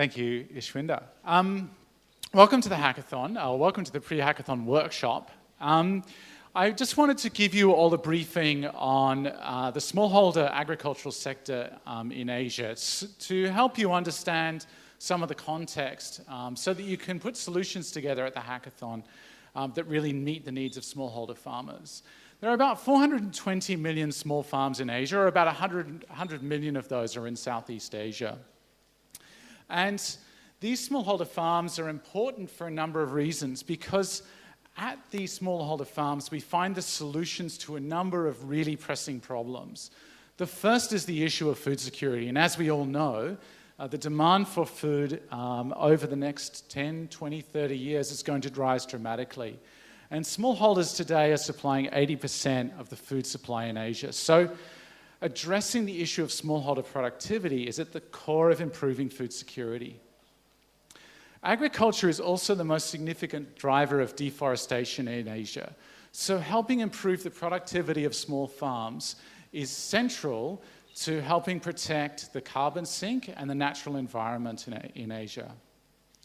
Thank you, Ishwinder. Welcome to the hackathon, welcome to the pre-hackathon workshop. I just wanted to give you all a briefing on the smallholder agricultural sector in Asia to help you understand some of the context so that you can put solutions together at the hackathon that really meet the needs of smallholder farmers. There are about 420 million small farms in Asia, or about 100 million of those are in Southeast Asia. And these smallholder farms are important for a number of reasons, because at these smallholder farms, we find the solutions to a number of really pressing problems. The first is the issue of food security. And as we all know, the demand for food over the next 10, 20, 30 years is going to rise dramatically. And smallholders today are supplying 80% of the food supply in Asia. So addressing the issue of smallholder productivity is at the core of improving food security. Agriculture is also the most significant driver of deforestation in Asia. So helping improve the productivity of small farms is central to helping protect the carbon sink and the natural environment in Asia.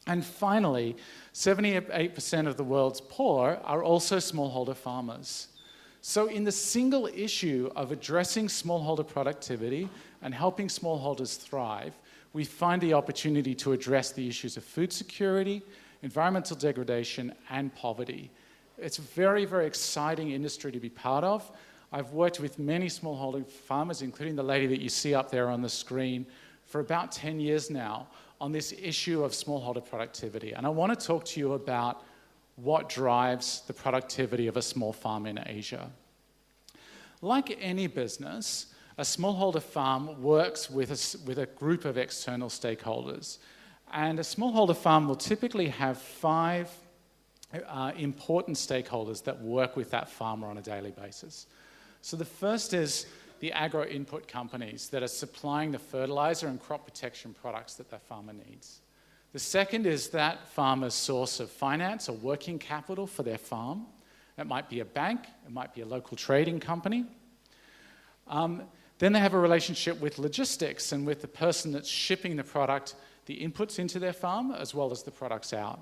And finally, 78% of the world's poor are also smallholder farmers. So in the single issue of addressing smallholder productivity and helping smallholders thrive, we find the opportunity to address the issues of food security, environmental degradation, and poverty. It's a very, very exciting industry to be part of. I've worked with many smallholder farmers, including the lady that you see up there on the screen, for about 10 years now on this issue of smallholder productivity. And I want to talk to you about what drives the productivity of a small farm in Asia. Like any business, a smallholder farm works with a group of external stakeholders. And a smallholder farm will typically have 5 important stakeholders that work with that farmer on a daily basis. So the first is the agro-input companies that are supplying the fertilizer and crop protection products that that farmer needs. The second is that farmer's source of finance or working capital for their farm. It might be a bank, it might be a local trading company. Then they have a relationship with logistics and with the person that's shipping the product, the inputs into their farm, as well as the products out.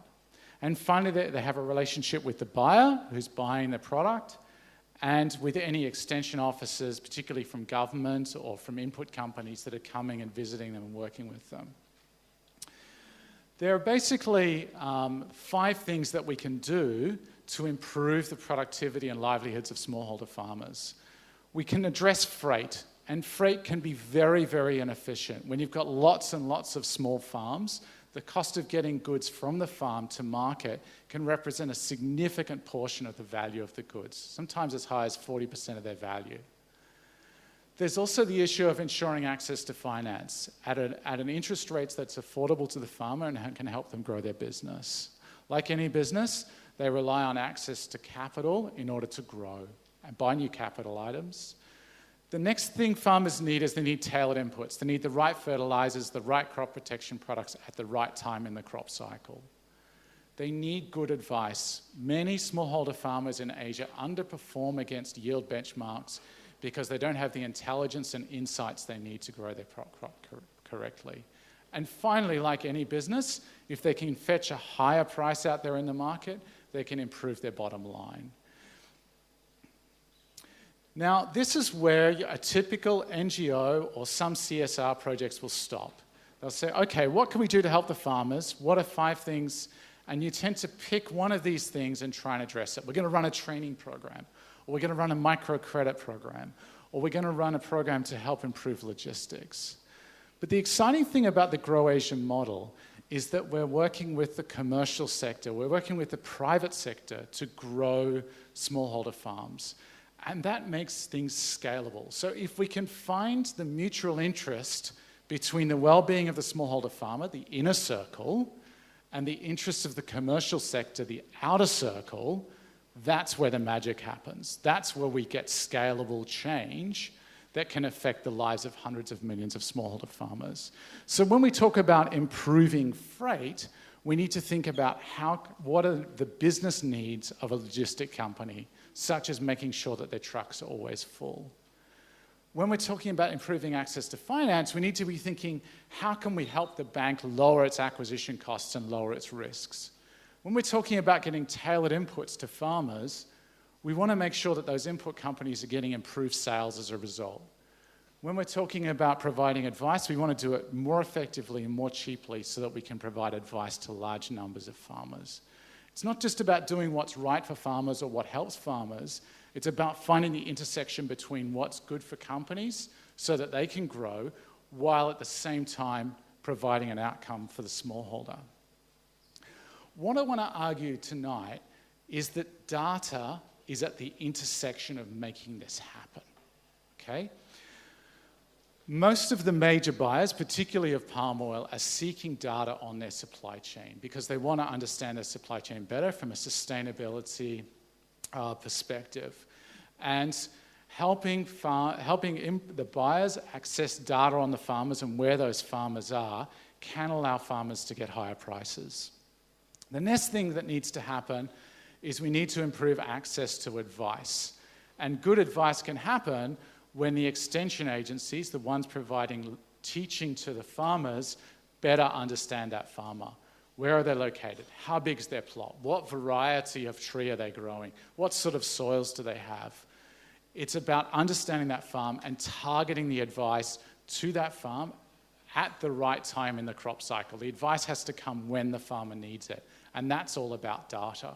And finally, they have a relationship with the buyer who's buying the product, and with any extension officers, particularly from government or from input companies that are coming and visiting them and working with them. There are basically 5 things that we can do to improve the productivity and livelihoods of smallholder farmers. We can address freight, and freight can be very, very inefficient. When you've got lots and lots of small farms, the cost of getting goods from the farm to market can represent a significant portion of the value of the goods, sometimes as high as 40% of their value. There's also the issue of ensuring access to finance at an interest rate that's affordable to the farmer and can help them grow their business. Like any business, they rely on access to capital in order to grow and buy new capital items. The next thing farmers need is they need tailored inputs. They need the right fertilizers, the right crop protection products at the right time in the crop cycle. They need good advice. Many smallholder farmers in Asia underperform against yield benchmarks because they don't have the intelligence and insights they need to grow their crop correctly. And finally, like any business, if they can fetch a higher price out there in the market, they can improve their bottom line. Now, this is where a typical NGO or some CSR projects will stop. They'll say, okay, what can we do to help the farmers? What are 5 things? And you tend to pick one of these things and try and address it. We're going to run a training program, or we're going to run a microcredit program, or we're going to run a program to help improve logistics. But the exciting thing about the Grow Asia model is that we're working with the commercial sector, we're working with the private sector to grow smallholder farms. And that makes things scalable. So if we can find the mutual interest between the well-being of the smallholder farmer, the inner circle, and the interests of the commercial sector, the outer circle, that's where the magic happens. That's where we get scalable change that can affect the lives of hundreds of millions of smallholder farmers. So when we talk about improving freight, we need to think about what are the business needs of a logistic company, such as making sure that their trucks are always full. When we're talking about improving access to finance, we need to be thinking, how can we help the bank lower its acquisition costs and lower its risks? When we're talking about getting tailored inputs to farmers, we want to make sure that those input companies are getting improved sales as a result. When we're talking about providing advice, we want to do it more effectively and more cheaply so that we can provide advice to large numbers of farmers. It's not just about doing what's right for farmers or what helps farmers. It's about finding the intersection between what's good for companies so that they can grow while at the same time providing an outcome for the smallholder. What I want to argue tonight is that data is at the intersection of making this happen, okay? Most of the major buyers, particularly of palm oil, are seeking data on their supply chain because they want to understand their supply chain better from a sustainability perspective. And helping the buyers access data on the farmers and where those farmers are can allow farmers to get higher prices. The next thing that needs to happen is we need to improve access to advice. And good advice can happen when the extension agencies, the ones providing teaching to the farmers, better understand that farmer. Where are they located? How big is their plot? What variety of tree are they growing? What sort of soils do they have? It's about understanding that farm and targeting the advice to that farm at the right time in the crop cycle. The advice has to come when the farmer needs it, and that's all about data.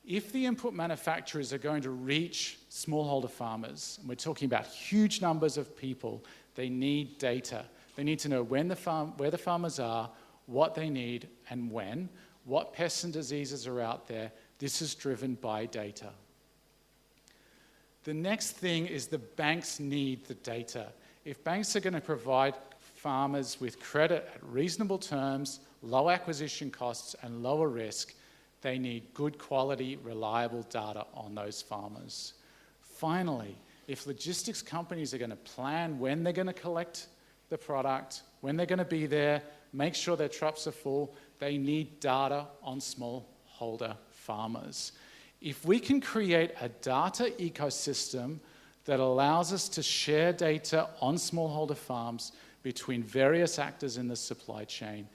If the input manufacturers are going to reach smallholder farmers, and we're talking about huge numbers of people, they need data. They need to know where the farmers are, what they need and when, what pests and diseases are out there. This is driven by data. The next thing is the banks need the data. If banks are going to provide farmers with credit at reasonable terms, low acquisition costs and lower risk, they need good quality, reliable data on those farmers. Finally, if logistics companies are going to plan when they're going to collect the product, when they're going to be there, make sure their trucks are full, they need data on smallholder farmers. If we can create a data ecosystem that allows us to share data on smallholder farms between various actors in the supply chain,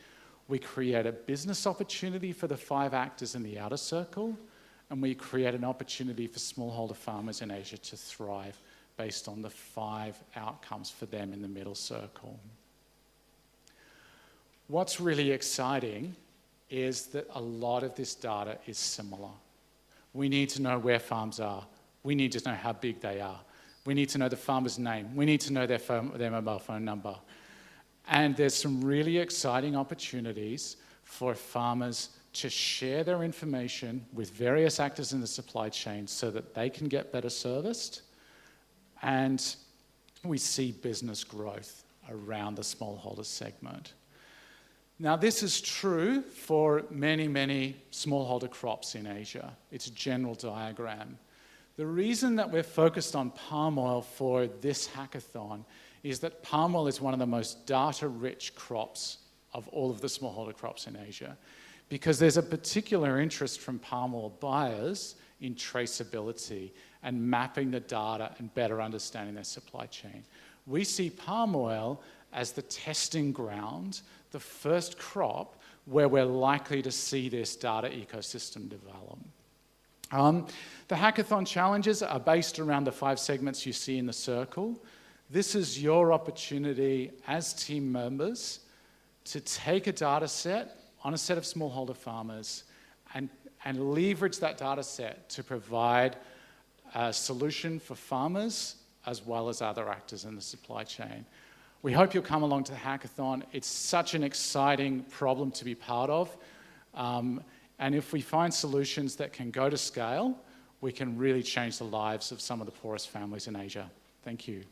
we create a business opportunity for the 5 actors in the outer circle, and we create an opportunity for smallholder farmers in Asia to thrive based on the 5 outcomes for them in the middle circle. What's really exciting is that a lot of this data is similar. We need to know where farms are. We need to know how big they are. We need to know the farmer's name. We need to know their mobile phone number. And there's some really exciting opportunities for farmers to share their information with various actors in the supply chain so that they can get better serviced. And we see business growth around the smallholder segment. Now, this is true for many, many smallholder crops in Asia. It's a general diagram. The reason that we're focused on palm oil for this hackathon is that palm oil is one of the most data-rich crops of all of the smallholder crops in Asia, because there's a particular interest from palm oil buyers in traceability and mapping the data and better understanding their supply chain. We see palm oil as the testing ground, the first crop where we're likely to see this data ecosystem develop. The hackathon challenges are based around the 5 segments you see in the circle. This is your opportunity as team members to take a data set on a set of smallholder farmers and leverage that data set to provide a solution for farmers as well as other actors in the supply chain. We hope you'll come along to the hackathon. It's such an exciting problem to be part of. And if we find solutions that can go to scale, we can really change the lives of some of the poorest families in Asia. Thank you.